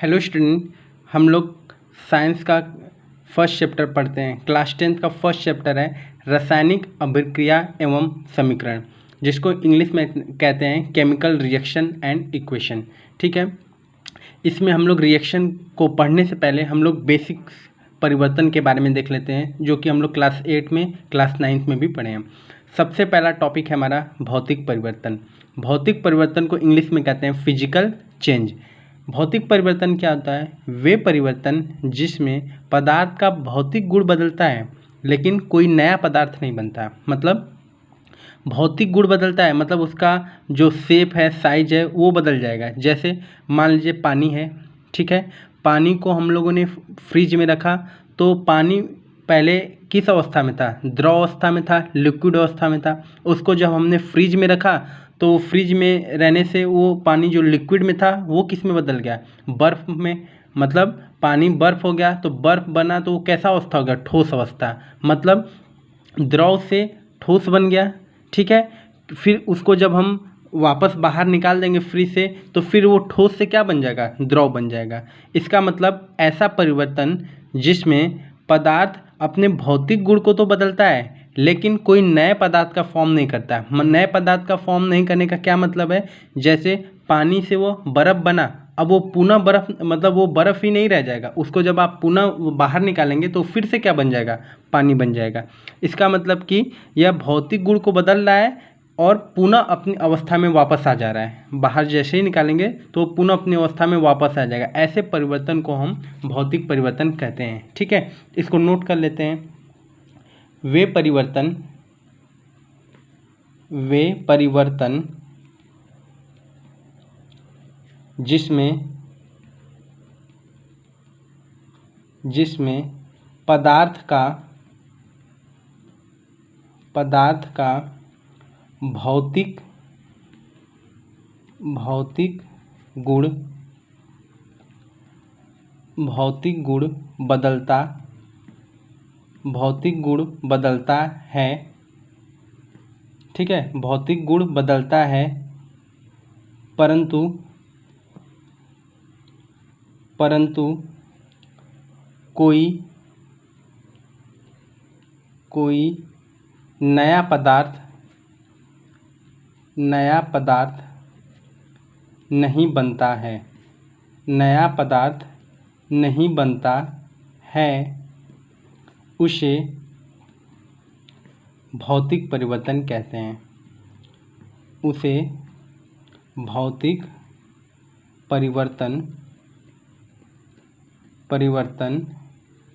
Hello student, हम लोग science का फर्स्ट चैप्टर पढ़ते हैं। क्लास 10th का फर्स्ट चैप्टर है रासायनिक अभिक्रिया एवं समीकरण, जिसको इंग्लिश में कहते हैं केमिकल रिएक्शन एंड इक्वेशन। ठीक है, इसमें हम लोग रिएक्शन को पढ़ने से पहले हम लोग बेसिक्स परिवर्तन के बारे में देख लेते हैं, जो कि हम लोग क्लास 8 में, क्लास 9 में भी पढ़े हैं। सबसे पहला टॉपिक है हमारा भौतिक परिवर्तन। भौतिक परिवर्तन को इंग्लिश में कहते हैं फिजिकल चेंज। भौतिक परिवर्तन क्या होता है? वे परिवर्तन जिसमें पदार्थ का भौतिक गुण बदलता है लेकिन कोई नया पदार्थ नहीं बनता। मतलब भौतिक गुण बदलता है, मतलब उसका जो शेप है, साइज है, वो बदल जाएगा। जैसे मान लीजिए पानी है, ठीक है, पानी को हम लोगों ने फ्रिज में रखा तो पानी पहले किस अवस्था में था? द्रव अवस्था में था, लिक्विड अवस्था में था। उसको जब हमने फ्रिज में रखा तो फ्रिज में रहने से वो पानी जो लिक्विड में था वो किस में बदल गया? बर्फ़ में। मतलब पानी बर्फ़ हो गया तो बर्फ़ बना तो वो कैसा अवस्था हो गया? ठोस अवस्था। मतलब द्रव से ठोस बन गया। ठीक है, फिर उसको जब हम वापस बाहर निकाल देंगे फ्रिज से तो फिर वो ठोस से क्या बन जाएगा? द्रव बन जाएगा। इसका मतलब ऐसा परिवर्तन जिसमें पदार्थ अपने भौतिक गुण को तो बदलता है लेकिन कोई नए पदार्थ का फॉर्म नहीं करता। नए पदार्थ का फॉर्म नहीं करने का क्या मतलब है? जैसे पानी से वो बर्फ़ बना, अब वो पुनः बर्फ़, मतलब वो बर्फ़ ही नहीं रह जाएगा। उसको जब आप पुनः बाहर निकालेंगे तो फिर से क्या बन जाएगा? पानी बन जाएगा। इसका मतलब कि यह भौतिक गुण को बदल रहा है और पुनः अपनी अवस्था में वापस आ जा रहा है। बाहर जैसे ही निकालेंगे तो पुनः अपनी अवस्था में वापस आ जाएगा। ऐसे परिवर्तन को हम भौतिक परिवर्तन कहते हैं। ठीक है, इसको नोट कर लेते हैं। वे परिवर्तन जिसमें पदार्थ का भौतिक गुण बदलता है। ठीक है, भौतिक गुण बदलता है परंतु कोई नया पदार्थ नहीं बनता है। उसे भौतिक परिवर्तन कहते हैं।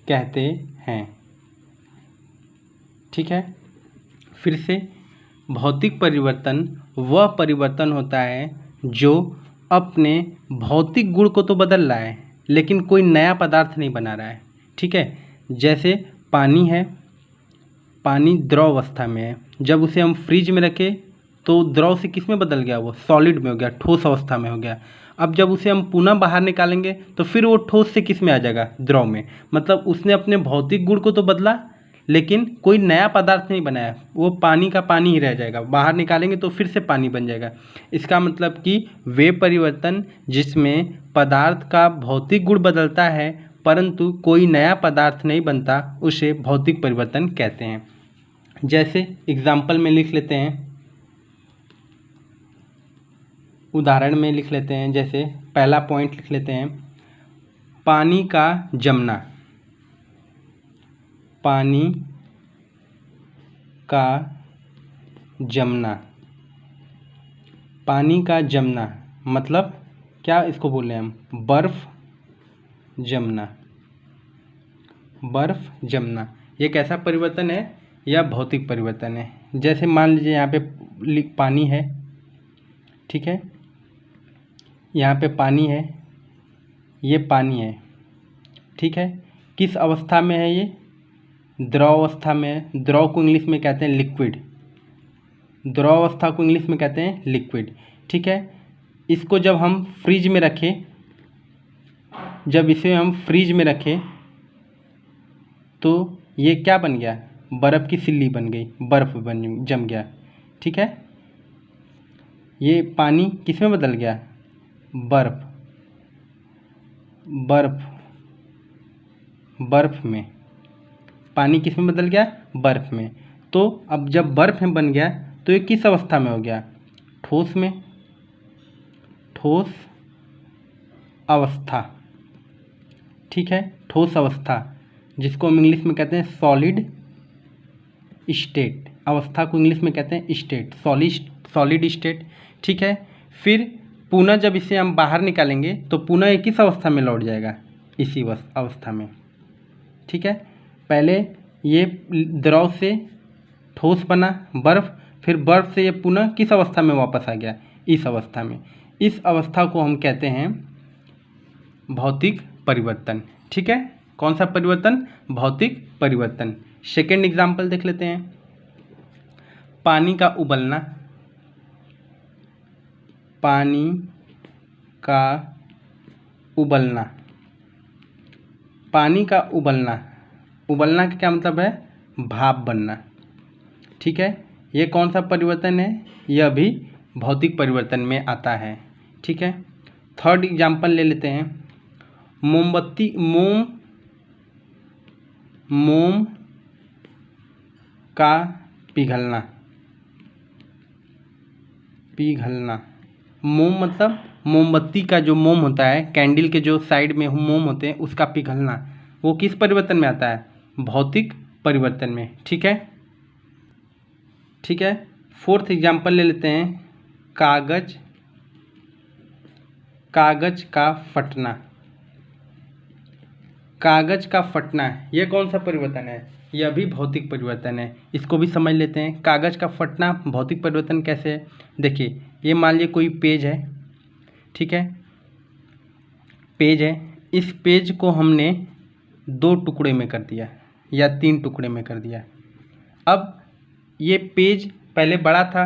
कहते हैं। ठीक है, फिर से, भौतिक परिवर्तन वह परिवर्तन होता है जो अपने भौतिक गुण को तो बदल रहा है लेकिन कोई नया पदार्थ नहीं बना रहा है। ठीक है, जैसे पानी है, पानी द्रव अवस्था में है, जब उसे हम फ्रिज में रखें तो द्रव से किस में बदल गया? वो सॉलिड में हो गया, ठोस अवस्था में हो गया। अब जब उसे हम पुनः बाहर निकालेंगे तो फिर वो ठोस से किस में आ जाएगा? द्रव में। मतलब उसने अपने भौतिक गुण को तो बदला लेकिन कोई नया पदार्थ नहीं बनाया। वो पानी का पानी ही रह जाएगा। बाहर निकालेंगे तो फिर से पानी बन जाएगा। इसका मतलब कि वे परिवर्तन जिसमें पदार्थ का भौतिक गुण बदलता है परंतु कोई नया पदार्थ नहीं बनता, उसे भौतिक परिवर्तन कहते हैं। जैसे एग्जाम्पल में लिख लेते हैं, उदाहरण में लिख लेते हैं। जैसे पहला पॉइंट लिख लेते हैं, पानी का जमना। पानी का जमना मतलब क्या इसको बोल रहे हैं हम? बर्फ़ जमना। ये कैसा परिवर्तन है? यह भौतिक परिवर्तन है। जैसे मान लीजिए यहाँ पे पानी है, ठीक है, यहाँ पे पानी है, ये पानी है, ठीक है, किस अवस्था में है? ये द्रव अवस्था में है। द्रव को इंग्लिश में कहते हैं लिक्विड। द्रव अवस्था को इंग्लिश में कहते हैं लिक्विड। ठीक है, इसको जब हम फ्रिज में रखें, तो ये क्या बन गया? बर्फ़ की सिल्ली बन गई, जम गया। ठीक है, ये पानी किस में बदल गया? बर्फ़। बर्फ में, पानी किस में बदल गया, बर्फ में। तो अब जब बर्फ में बन गया तो ये किस अवस्था में हो गया, ठोस में, ठोस अवस्था, ठीक है, ठोस अवस्था, जिसको हम इंग्लिश में कहते हैं सॉलिड स्टेट, अवस्था को इंग्लिश में कहते हैं स्टेट, सॉलिड स्टेट, ठीक है। फिर पुनः जब इसे हम बाहर निकालेंगे तो पुनः ये किस अवस्था में लौट जाएगा, इसी अवस्था में, ठीक है। पहले ये द्रव से ठोस बना बर्फ, फिर बर्फ से ये पुनः किस अवस्था में वापस आ गया, इस अवस्था में। इस अवस्था को हम कहते हैं भौतिक परिवर्तन, ठीक है। कौन सा परिवर्तन, भौतिक परिवर्तन। सेकेंड एग्जाम्पल देख लेते हैं, पानी का उबलना, पानी का उबलना, पानी का उबलना, उबलना का क्या मतलब है, भाप बनना, ठीक है। ये कौन सा परिवर्तन है, यह भी भौतिक परिवर्तन में आता है, ठीक है। थर्ड एग्जाम्पल ले लेते हैं, मोमबत्ती, मोम का पिघलना, मोम मतलब मोमबत्ती का जो मोम होता है, कैंडल के जो साइड में मोम होते हैं, उसका पिघलना, वो किस परिवर्तन में आता है, भौतिक परिवर्तन में, ठीक है, ठीक है। फोर्थ एग्जाम्पल ले लेते हैं, कागज का फटना, कागज का फटना, यह कौन सा परिवर्तन है, यह भी भौतिक परिवर्तन है। इसको भी समझ लेते हैं, कागज का फटना भौतिक परिवर्तन कैसे है। देखिए, ये मान लीजिए कोई पेज है, ठीक है, पेज है, इस पेज को हमने 2 टुकड़े में कर दिया या 3 टुकड़े में कर दिया। अब ये पेज पहले बड़ा था,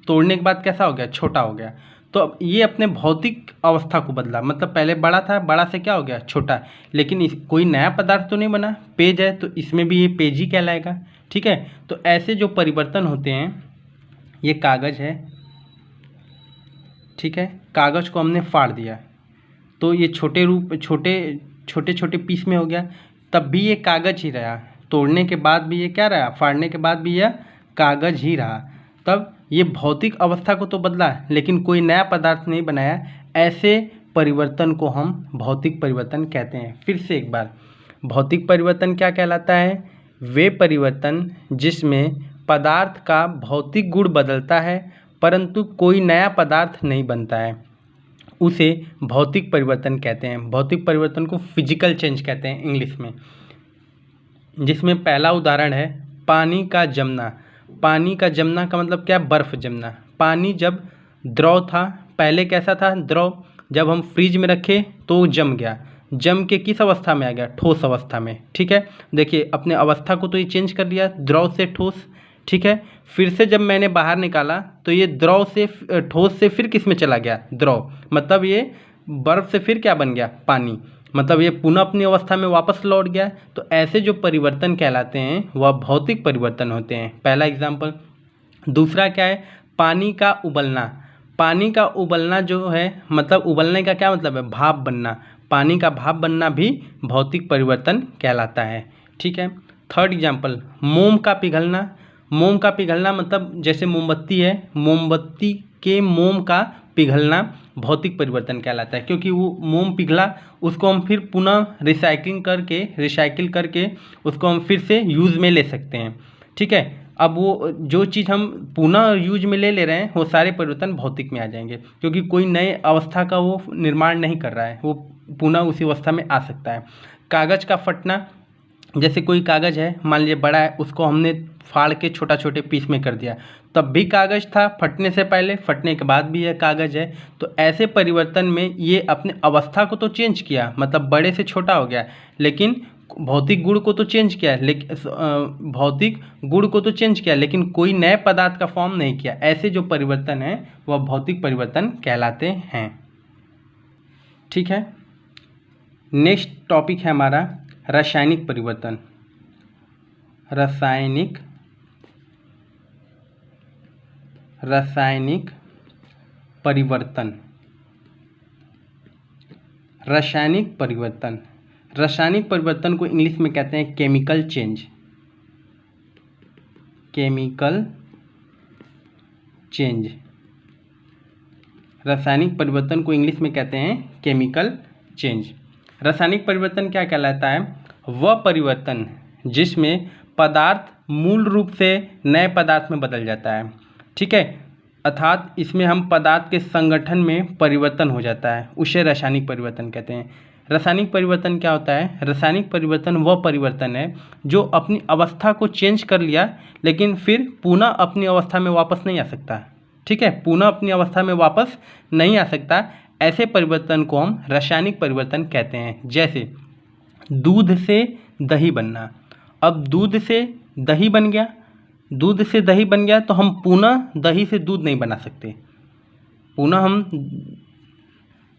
तोड़ने के बाद कैसा हो गया, छोटा हो गया। तो अब ये अपने भौतिक अवस्था को बदला, मतलब पहले बड़ा था, बड़ा से क्या हो गया, छोटा। लेकिन कोई नया पदार्थ तो नहीं बना, पेज है तो इसमें भी ये पेज ही कहलाएगा, ठीक है। तो ऐसे जो परिवर्तन होते हैं, ये कागज है, ठीक है, कागज को हमने फाड़ दिया तो ये छोटे पीस में हो गया, तब भी ये कागज ही रहा, तोड़ने के बाद भी ये क्या रहा, फाड़ने के बाद भी यह कागज ही रहा। तब ये भौतिक अवस्था को तो बदला, लेकिन कोई नया पदार्थ नहीं बनाया। ऐसे परिवर्तन को हम भौतिक परिवर्तन कहते हैं। फिर से एक बार, भौतिक परिवर्तन क्या कहलाता है, वे परिवर्तन जिसमें पदार्थ का भौतिक गुण बदलता है परंतु कोई नया पदार्थ नहीं बनता है, उसे भौतिक परिवर्तन कहते हैं। भौतिक परिवर्तन को फिजिकल चेंज कहते हैं इंग्लिश में, जिसमें पहला उदाहरण है पानी का जमना। पानी का जमना का मतलब क्या, बर्फ़ जमना। पानी जब द्रव था, पहले कैसा था द्रव, जब हम फ्रिज में रखे तो जम गया, जम के किस अवस्था में आ गया, ठोस अवस्था में, ठीक है। देखिए अपने अवस्था को तो ये चेंज कर दिया, द्रव से ठोस, ठीक है। फिर से जब मैंने बाहर निकाला तो ये द्रव से ठोस से फिर किस में चला गया, द्रव, मतलब ये बर्फ़ से फिर क्या बन गया, पानी, मतलब ये पुनः अपनी अवस्था में वापस लौट गया। तो ऐसे जो परिवर्तन कहलाते हैं वह भौतिक परिवर्तन होते हैं, पहला एग्जाम्पल। दूसरा क्या है, पानी का उबलना। पानी का उबलना जो है, मतलब उबलने का क्या मतलब है, भाप बनना। पानी का भाप बनना भी भौतिक परिवर्तन कहलाता है, ठीक है। थर्ड एग्जाम्पल, मोम का पिघलना। मोम का पिघलना मतलब जैसे मोमबत्ती है, मोमबत्ती के मोम का पिघलना भौतिक परिवर्तन कहलाता है, क्योंकि वो मोम पिघला, उसको हम फिर पुनः रिसाइकिल करके उसको हम फिर से यूज़ में ले सकते हैं, ठीक है। अब वो जो चीज़ हम पुनः यूज में ले रहे हैं, वो सारे परिवर्तन भौतिक में आ जाएंगे, क्योंकि कोई नए अवस्था का वो निर्माण नहीं कर रहा है, वो पुनः उसी अवस्था में आ सकता है। कागज़ का फटना, जैसे कोई कागज़ है, मान लीजिए बड़ा है, उसको हमने फाड़ के छोटे पीस में कर दिया, तब भी कागज़ था फटने से पहले, फटने के बाद भी यह कागज़ है। तो ऐसे परिवर्तन में ये अपने अवस्था को तो चेंज किया, मतलब बड़े से छोटा हो गया, लेकिन भौतिक गुण को तो चेंज किया, लेकिन कोई नए पदार्थ का फॉर्म नहीं किया। ऐसे जो परिवर्तन है वह भौतिक परिवर्तन कहलाते हैं, ठीक है। नेक्स्ट टॉपिक है हमारा रासायनिक परिवर्तन। रासायनिक परिवर्तन। रासायनिक परिवर्तन। रासायनिक परिवर्तन को इंग्लिश में कहते हैं केमिकल चेंज। Chemical change. रासायनिक परिवर्तन को इंग्लिश में कहते हैं केमिकल चेंज। रासायनिक परिवर्तन क्या कहलाता है? वह परिवर्तन जिसमें पदार्थ मूल रूप से नए पदार्थ में बदल जाता है, ठीक है, अर्थात इसमें हम पदार्थ के संगठन में परिवर्तन हो जाता है, उसे रासायनिक परिवर्तन कहते हैं। रासायनिक परिवर्तन क्या होता है? रासायनिक परिवर्तन वह परिवर्तन है जो अपनी अवस्था को चेंज कर लिया लेकिन फिर पुनः अपनी अवस्था में वापस नहीं आ सकता, ठीक है, पुनः अपनी अवस्था में वापस नहीं आ सकता। ऐसे परिवर्तन को हम रासायनिक परिवर्तन कहते हैं। जैसे दूध से दही बनना। अब दूध से दही बन गया, दूध से दही बन गया तो हम पुनः दही से दूध नहीं बना सकते, पुनः हम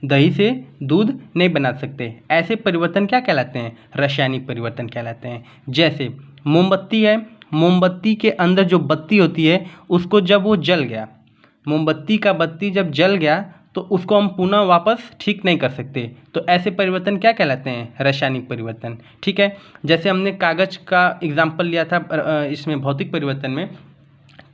दही से दूध नहीं बना सकते। ऐसे परिवर्तन क्या कहलाते हैं? रासायनिक परिवर्तन कहलाते हैं। जैसे मोमबत्ती है, मोमबत्ती के अंदर जो बत्ती होती है उसको जब वो जल गया, मोमबत्ती का बत्ती जब जल गया तो उसको हम पुनः वापस ठीक नहीं कर सकते, तो ऐसे परिवर्तन क्या कहलाते हैं? रासायनिक परिवर्तन, ठीक है। जैसे हमने कागज का एग्जाम्पल लिया था इसमें भौतिक परिवर्तन में,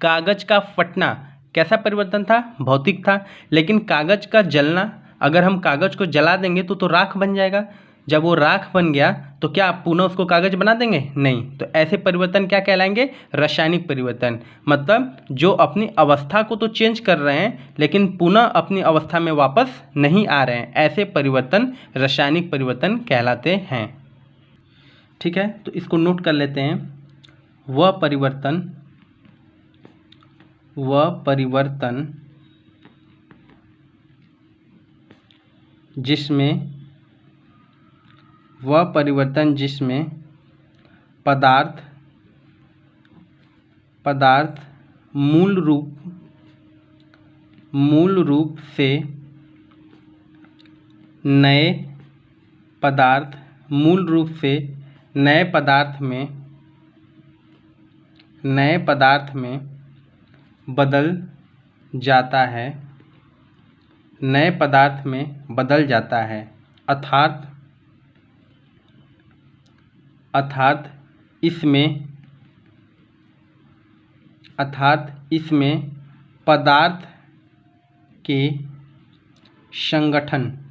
कागज का फटना कैसा परिवर्तन था? भौतिक था। लेकिन कागज का जलना, अगर हम कागज को जला देंगे तो राख बन जाएगा, जब वो राख बन गया तो क्या पुनः उसको कागज बना देंगे? नहीं। तो ऐसे परिवर्तन क्या कहलाएंगे? रासायनिक परिवर्तन। मतलब जो अपनी अवस्था को तो चेंज कर रहे हैं लेकिन पुनः अपनी अवस्था में वापस नहीं आ रहे हैं, ऐसे परिवर्तन रासायनिक परिवर्तन कहलाते हैं, ठीक है। तो इसको नोट कर लेते हैं। वह परिवर्तन जिसमें पदार्थ मूल रूप से नए पदार्थ में बदल जाता है, अर्थात इसमें पदार्थ के संगठन में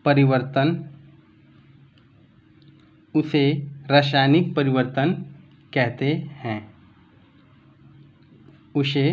परिवर्तन हो जाता है, उसे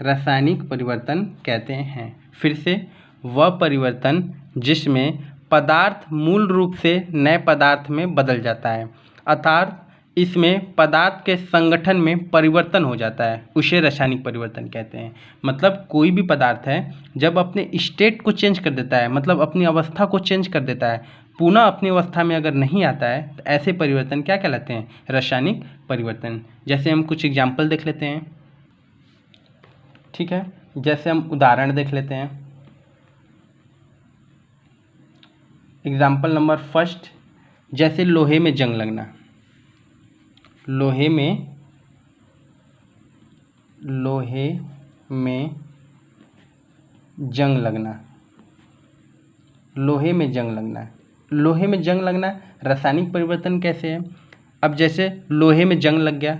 रासायनिक परिवर्तन कहते हैं। फिर से, वह परिवर्तन जिसमें पदार्थ मूल रूप से नए पदार्थ में बदल जाता है, अर्थात इसमें पदार्थ के संगठन में परिवर्तन हो जाता है, उसे रासायनिक परिवर्तन कहते हैं। मतलब कोई भी पदार्थ है जब अपने स्टेट को चेंज कर देता है, मतलब अपनी अवस्था को चेंज कर देता है, पुनः अपनी अवस्था में अगर नहीं आता है तो ऐसे परिवर्तन क्या कहलाते हैं? रासायनिक परिवर्तन। जैसे हम कुछ एग्जाम्पल देख लेते हैं, ठीक है। जैसे हम उदाहरण देख लेते हैं। एग्जाम्पल नंबर फर्स्ट, जैसे लोहे में जंग लगना। लोहे में जंग लगना रासायनिक परिवर्तन कैसे है? अब जैसे लोहे में जंग लग गया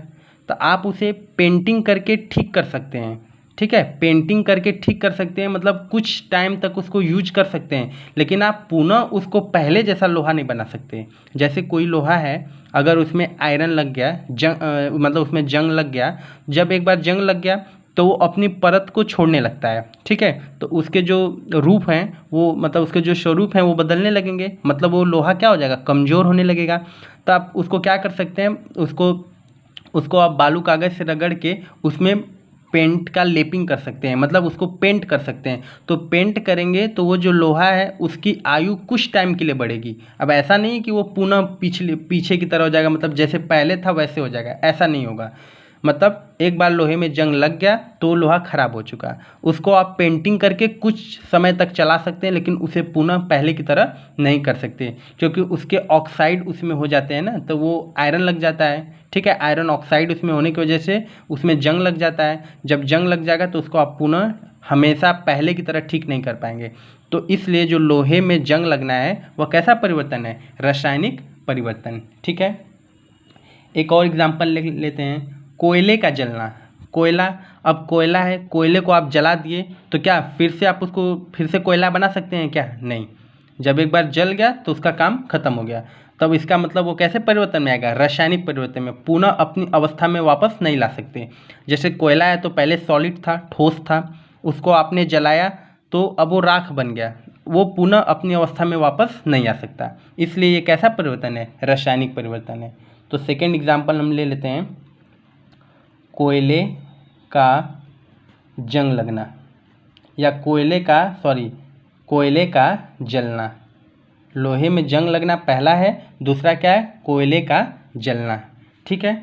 तो आप उसे पेंटिंग करके ठीक कर सकते हैं, ठीक है, पेंटिंग करके ठीक कर सकते हैं, मतलब कुछ टाइम तक उसको यूज कर सकते हैं, लेकिन आप पुनः उसको पहले जैसा लोहा नहीं बना सकते। जैसे कोई लोहा है, अगर उसमें आयरन लग गया, मतलब उसमें जंग लग गया, जब एक बार जंग लग गया तो वो अपनी परत को छोड़ने लगता है, ठीक है, तो उसके जो रूप हैं वो, मतलब उसके जो स्वरूप हैं वो बदलने लगेंगे, मतलब वो लोहा क्या हो जाएगा? कमज़ोर होने लगेगा। तो आप उसको क्या कर सकते हैं? उसको आप बालू कागज़ से रगड़ के उसमें पेंट का लेपिंग कर सकते हैं, मतलब उसको पेंट कर सकते हैं। तो पेंट करेंगे तो वो जो लोहा है उसकी आयु कुछ टाइम के लिए बढ़ेगी। अब ऐसा नहीं है कि वो पुनः पीछे की तरह हो जाएगा, मतलब जैसे पहले था वैसे हो जाएगा, ऐसा नहीं होगा। मतलब एक बार लोहे में जंग लग गया तो लोहा खराब हो चुका, उसको आप पेंटिंग करके कुछ समय तक चला सकते हैं, लेकिन उसे पुनः पहले की तरह नहीं कर सकते, क्योंकि उसके ऑक्साइड उसमें हो जाते हैं ना, तो वो आयरन लग जाता है। ठीक है, आयरन ऑक्साइड उसमें होने की वजह से उसमें जंग लग जाता है। जब जंग लग जाएगा तो उसको आप पुनः हमेशा पहले की तरह ठीक नहीं कर पाएंगे। तो इसलिए जो लोहे में जंग लगना है वह कैसा परिवर्तन है? रासायनिक परिवर्तन। ठीक है, एक और एग्जाम्पल लेते हैं, कोयले का जलना। कोयला, अब कोयला है, कोयले को आप जला दिए तो क्या फिर से आप उसको फिर से कोयला बना सकते हैं क्या? नहीं। जब एक बार जल गया तो उसका काम खत्म हो गया। तब इसका मतलब वो कैसे परिवर्तन में आएगा? रासायनिक परिवर्तन में, पुनः अपनी अवस्था में वापस नहीं ला सकते। जैसे कोयला है तो पहले सॉलिड था, ठोस था, उसको आपने जलाया तो अब वो राख बन गया, वो पुनः अपनी अवस्था में वापस नहीं आ सकता। इसलिए ये कैसा परिवर्तन है? रासायनिक परिवर्तन है। तो सेकेंड एग्जाम्पल हम ले लेते हैं, कोयले का जंग लगना या कोयले का जलना। लोहे में जंग लगना पहला है, दूसरा क्या है? कोयले का जलना। ठीक है,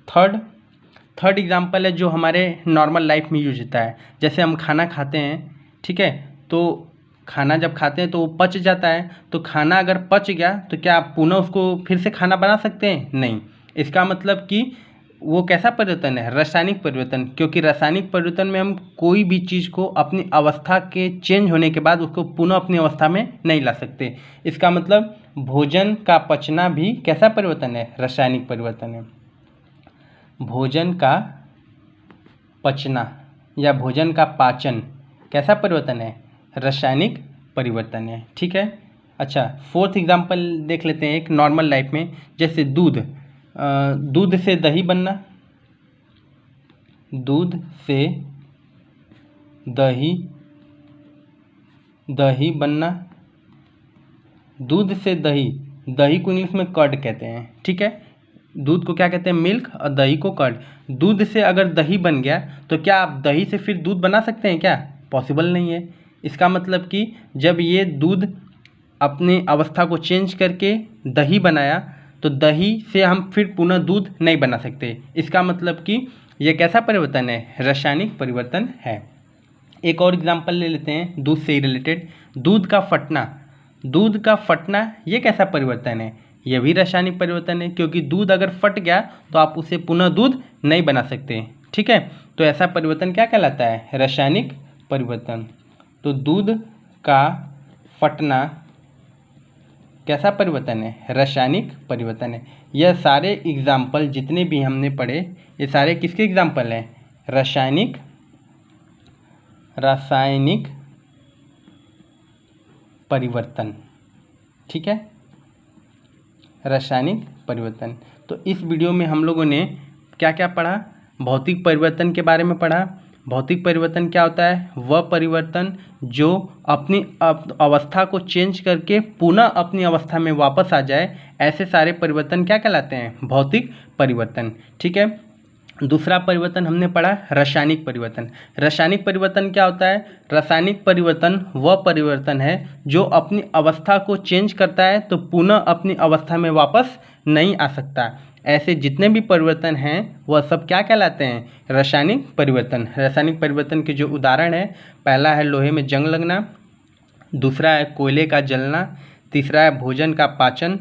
थर्ड एग्जाम्पल है जो हमारे नॉर्मल लाइफ में यूज होता है। जैसे हम खाना खाते हैं, ठीक है, तो खाना जब खाते हैं तो वो पच जाता है, तो खाना अगर पच गया तो क्या आप पुनः उसको फिर से खाना बना सकते हैं? नहीं। इसका मतलब कि वो कैसा परिवर्तन है? रासायनिक परिवर्तन, क्योंकि रासायनिक परिवर्तन में हम कोई भी चीज़ को अपनी अवस्था के चेंज होने के बाद उसको पुनः अपनी अवस्था में नहीं ला सकते। इसका मतलब भोजन का पचना भी कैसा परिवर्तन है? रासायनिक परिवर्तन है। भोजन का पचना या भोजन का पाचन कैसा परिवर्तन है? रासायनिक परिवर्तन है। ठीक है, अच्छा, फोर्थ एग्जाम्पल देख लेते हैं एक नॉर्मल लाइफ में। जैसे दूध से दही बनना, दूध से दही बनना, दूध से दही को इंग्लिश में कर्ड कहते हैं। ठीक है, दूध को क्या कहते हैं? मिल्क, और दही को कर्ड। दूध से अगर दही बन गया तो क्या आप दही से फिर दूध बना सकते हैं क्या? पॉसिबल नहीं है। इसका मतलब कि जब ये दूध अपनी अवस्था को चेंज करके दही बनाया तो दही से हम फिर पुनः दूध नहीं बना सकते। इसका मतलब कि ये कैसा परिवर्तन है? रासायनिक परिवर्तन है। एक और एग्जांपल ले लेते हैं दूध से ही रिलेटेड, दूध का फटना ये कैसा परिवर्तन है? यह भी रासायनिक परिवर्तन है, क्योंकि दूध अगर फट गया तो आप उसे पुनः दूध नहीं बना सकते। ठीक है, तो ऐसा परिवर्तन क्या कहलाता है? रासायनिक परिवर्तन। तो दूध का फटना कैसा परिवर्तन है? रासायनिक परिवर्तन है। यह सारे एग्जाम्पल जितने भी हमने पढ़े ये सारे किसके एग्जाम्पल हैं? रासायनिक परिवर्तन। ठीक है, रासायनिक परिवर्तन। तो इस वीडियो में हम लोगों ने क्या क्या पढ़ा? भौतिक परिवर्तन के बारे में पढ़ा। भौतिक परिवर्तन क्या होता है? वह परिवर्तन जो अपनी अवस्था को चेंज करके पुनः अपनी अवस्था में वापस आ जाए, ऐसे सारे परिवर्तन क्या कहलाते हैं? भौतिक परिवर्तन। ठीक है, दूसरा परिवर्तन हमने पढ़ा रासायनिक परिवर्तन। रासायनिक परिवर्तन क्या होता है? रासायनिक परिवर्तन वह परिवर्तन है जो अपनी अवस्था को चेंज करता है तो पुनः अपनी अवस्था में वापस नहीं आ सकता। ऐसे जितने भी परिवर्तन हैं वह सब क्या कहलाते हैं? रासायनिक परिवर्तन। रासायनिक परिवर्तन के जो उदाहरण है, पहला है लोहे में जंग लगना, दूसरा है कोयले का जलना, तीसरा है भोजन का पाचन,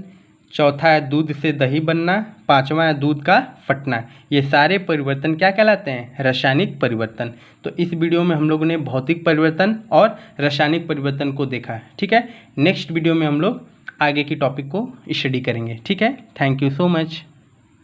चौथा है दूध से दही बनना, पांचवा है दूध का फटना। ये सारे परिवर्तन क्या कहलाते हैं? रासायनिक परिवर्तन। तो इस वीडियो में हम लोगों ने भौतिक परिवर्तन और रासायनिक परिवर्तन को देखा। ठीक है, नेक्स्ट वीडियो में हम लोग आगे की टॉपिक को स्टडी करेंगे। ठीक है, थैंक यू सो मच।